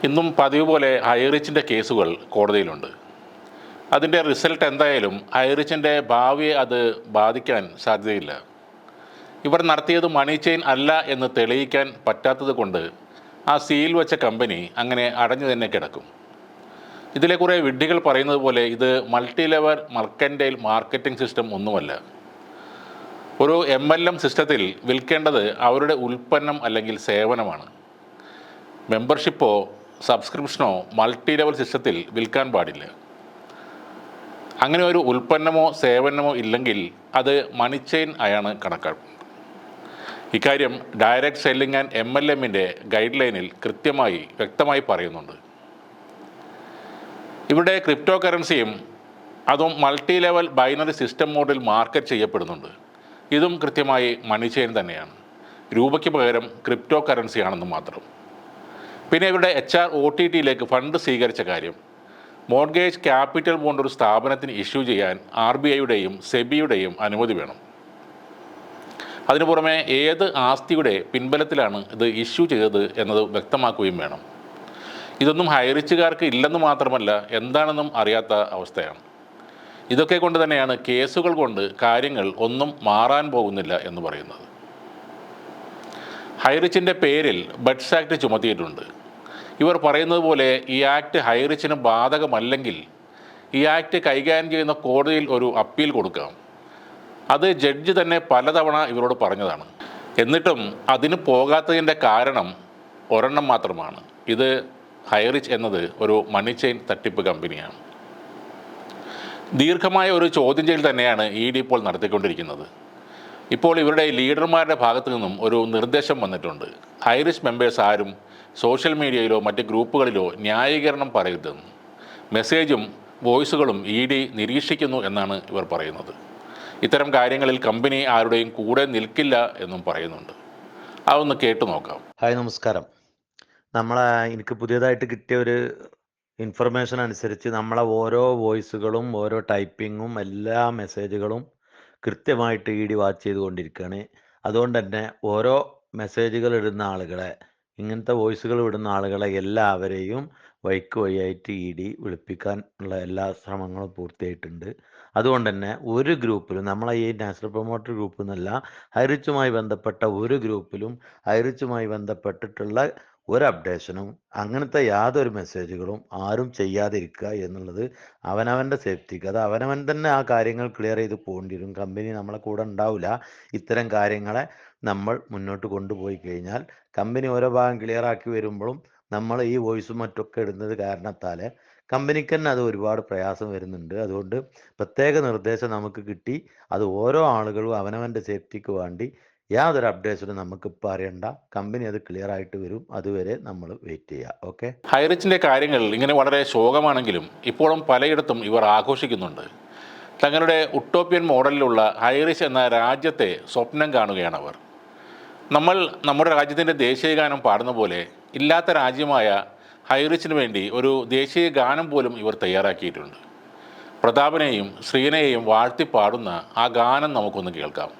ഇന്നും പതിവ് പോലെ ഹൈറിച്ചിൻ്റെ കേസുകൾ കോടതിയിലുണ്ട്. അതിൻ്റെ റിസൾട്ട് എന്തായാലും ഹൈറിച്ചിൻ്റെ ഭാവിയെ അത് ബാധിക്കാൻ സാധ്യതയില്ല. ഇവർ നടത്തിയത് മണി ചെയിൻ അല്ല എന്ന് തെളിയിക്കാൻ പറ്റാത്തത് കൊണ്ട് ആ സീൽ വെച്ച കമ്പനി അങ്ങനെ അടഞ്ഞു തന്നെ കിടക്കും. ഇതിലെ കുറേ വിഡ്ഢികൾ പറയുന്നത് പോലെ ഇത് മൾട്ടി ലെവൽ മർക്കൻറ്റൈൽ മാർക്കറ്റിംഗ് സിസ്റ്റം ഒന്നുമല്ല. ഒരു MLM സിസ്റ്റത്തിൽ വിൽക്കേണ്ടത് അവരുടെ ഉൽപ്പന്നം അല്ലെങ്കിൽ സേവനമാണ്. മെമ്പർഷിപ്പോ സബ്സ്ക്രിപ്ഷനോ മൾട്ടി ലെവൽ സിസ്റ്റത്തിൽ വിൽക്കാൻ പാടില്ല. അങ്ങനെ ഒരു ഉൽപ്പന്നമോ സേവനമോ ഇല്ലെങ്കിൽ അത് മണി ചെയിൻ ആയാണ് കണക്കാക്കുന്നത്. ഇക്കാര്യം ഡയറക്റ്റ് സെല്ലിംഗ് ആൻഡ് MLMൻ്റെ ഗൈഡ് ലൈനിൽ കൃത്യമായി വ്യക്തമായി പറയുന്നുണ്ട്. ഇവിടെ ക്രിപ്റ്റോ കറൻസിയും അതും മൾട്ടി ലെവൽ ബൈനറി സിസ്റ്റം മോഡിൽ മാർക്കറ്റ് ചെയ്യപ്പെടുന്നുണ്ട്. ഇതും കൃത്യമായി മണി ചെയിൻ തന്നെയാണ്. രൂപയ്ക്ക് പകരം ക്രിപ്റ്റോ കറൻസിയാണെന്ന് മാത്രം. പിന്നെ ഇവരുടെ HROTTയിലേക്ക് ഫണ്ട് സ്വീകരിച്ച കാര്യം, മോർഗേജ് ക്യാപിറ്റൽ ബോണ്ട് ഒരു സ്ഥാപനത്തിന് ഇഷ്യൂ ചെയ്യാൻ RBIയുടെയും സെബിയുടെയും അനുമതി വേണം. അതിനു പുറമെ ഏത് ആസ്തിയുടെ പിൻബലത്തിലാണ് ഇത് ഇഷ്യൂ ചെയ്തത് എന്നത് വ്യക്തമാക്കുകയും വേണം. ഇതൊന്നും ഹൈറിച്ചുകാർക്ക് ഇല്ലെന്ന് മാത്രമല്ല, എന്താണെന്നും അറിയാത്ത അവസ്ഥയാണ്. ഇതൊക്കെ കൊണ്ട് തന്നെയാണ് കേസുകൾ കൊണ്ട് കാര്യങ്ങൾ ഒന്നും മാറാൻ പോകുന്നില്ല എന്ന് പറയുന്നത്. ഹൈറിച്ചിൻ്റെ പേരിൽ ബഡ്സ് ആക്ട് ചുമത്തിയിട്ടുണ്ട്. ഇവർ പറയുന്നത് പോലെ ഈ ആക്ട് ഹൈറിച്ചിന് ബാധകമല്ലെങ്കിൽ ഈ ആക്ട് കൈകാര്യം ചെയ്യുന്ന കോടതിയിൽ ഒരു അപ്പീൽ കൊടുക്കാം. അത് ജഡ്ജി തന്നെ പലതവണ ഇവരോട് പറഞ്ഞതാണ്. എന്നിട്ടും അതിന് പോകാത്തതിൻ്റെ കാരണം ഒരെണ്ണം മാത്രമാണ്. ഇത് ഹൈറിച്ച് എന്നത് ഒരു മണി ചെയിൻ തട്ടിപ്പ് കമ്പനിയാണ്. ദീർഘമായ ഒരു ചോദ്യം ചെയ്യൽ തന്നെയാണ് ED ഇപ്പോൾ നടത്തിക്കൊണ്ടിരിക്കുന്നത്. ഇപ്പോൾ ഇവരുടെ ലീഡർമാരുടെ ഭാഗത്തു നിന്നും ഒരു നിർദ്ദേശം വന്നിട്ടുണ്ട്. ഹൈറിച്ച് മെമ്പേഴ്സ് ആരും സോഷ്യൽ മീഡിയയിലോ മറ്റ് ഗ്രൂപ്പുകളിലോ ന്യായീകരണം പറയരുതെന്ന്. മെസ്സേജും വോയിസുകളും ED നിരീക്ഷിക്കുന്നു എന്നാണ് ഇവർ പറയുന്നത്. ഇത്തരം കാര്യങ്ങളിൽ കമ്പനി ആരുടെയും കൂടെ നിൽക്കില്ല എന്നും പറയുന്നുണ്ട്. അതൊന്ന് കേട്ടു നോക്കാം. ഹായ്, നമസ്കാരം. എനിക്ക് പുതിയതായിട്ട് കിട്ടിയ ഒരു ഇൻഫർമേഷൻ അനുസരിച്ച് നമ്മളെ ഓരോ വോയിസുകളും ഓരോ ടൈപ്പിങ്ങും എല്ലാ മെസ്സേജുകളും കൃത്യമായിട്ട് ED വാച്ച് ചെയ്തുകൊണ്ടിരിക്കുകയാണ്. അതുകൊണ്ട് തന്നെ ഓരോ മെസ്സേജുകൾ ഇടുന്ന ആളുകളെ, ഇങ്ങനത്തെ വോയിസുകൾ വിടുന്ന ആളുകളെ എല്ലാവരെയും വഴിക്ക് വഴിയായിട്ട് ED വിളിപ്പിക്കാൻ ഉള്ള എല്ലാ ശ്രമങ്ങളും പൂർത്തിയായിട്ടുണ്ട്. അതുകൊണ്ട് തന്നെ ഒരു ഗ്രൂപ്പിലും, നമ്മളെ ഈ നാഷണൽ പ്രൊമോട്ടർ ഗ്രൂപ്പ് എന്നല്ല, ഹൈറിച്ചുമായി ബന്ധപ്പെട്ട ഒരു ഗ്രൂപ്പിലും ഹൈറിച്ചുമായി ബന്ധപ്പെട്ടിട്ടുള്ള ഒരു അപ്ഡേഷനും അങ്ങനത്തെ യാതൊരു മെസ്സേജുകളും ആരും ചെയ്യാതിരിക്കുക എന്നുള്ളത് അവനവൻ്റെ സേഫ്റ്റിക്ക്. അത് അവനവൻ തന്നെ ആ കാര്യങ്ങൾ ക്ലിയർ ചെയ്ത് പോകേണ്ടി വരും. കമ്പനി നമ്മളെ കൂടെ ഉണ്ടാവില്ല. ഇത്തരം കാര്യങ്ങളെ നമ്മൾ മുന്നോട്ട് കൊണ്ടുപോയി കഴിഞ്ഞാൽ കമ്പനി ഓരോ ഭാഗം ക്ലിയർ ആക്കി വരുമ്പോഴും നമ്മൾ ഈ വോയിസും മറ്റൊക്കെ ഇടുന്നത് കാരണത്താൽ കമ്പനിക്ക് തന്നെ അത് ഒരുപാട് പ്രയാസം വരുന്നുണ്ട്. അതുകൊണ്ട് പ്രത്യേക നിർദ്ദേശം നമുക്ക് കിട്ടി. അത് ഓരോ ആളുകളും അവനവൻ്റെ സേഫ്റ്റിക്ക് വേണ്ടി യാതൊരു അപ്ഡേഷനും നമുക്കിപ്പോൾ അറിയണ്ട. കമ്പനി അത് ക്ലിയർ ആയിട്ട് വരും. അതുവരെ നമ്മൾ വെയിറ്റ് ചെയ്യുക. ഓക്കെ. ഹൈറിച്ചിൻ്റെ കാര്യങ്ങൾ ഇങ്ങനെ വളരെ ശോകമാണെങ്കിലും ഇപ്പോഴും പലയിടത്തും ഇവർ ആഘോഷിക്കുന്നുണ്ട്. തങ്ങളുടെ ഉട്ടോപ്യൻ മോഡലിലുള്ള ഹൈറിച്ച് എന്ന രാജ്യത്തെ സ്വപ്നം കാണുകയാണ് അവർ. നമ്മൾ നമ്മുടെ രാജ്യത്തിൻ്റെ ദേശീയ ഗാനം പാടുന്ന പോലെ ഇല്ലാത്ത രാജ്യമായ ഹൈറിച്ചിന് വേണ്ടി ഒരു ദേശീയ ഗാനം പോലും ഇവർ തയ്യാറാക്കിയിട്ടുണ്ട്. പ്രതാപനെയും ശ്രീനയെയും വാഴ്ത്തി പാടുന്ന ആ ഗാനം നമുക്കൊന്ന് കേൾക്കാം.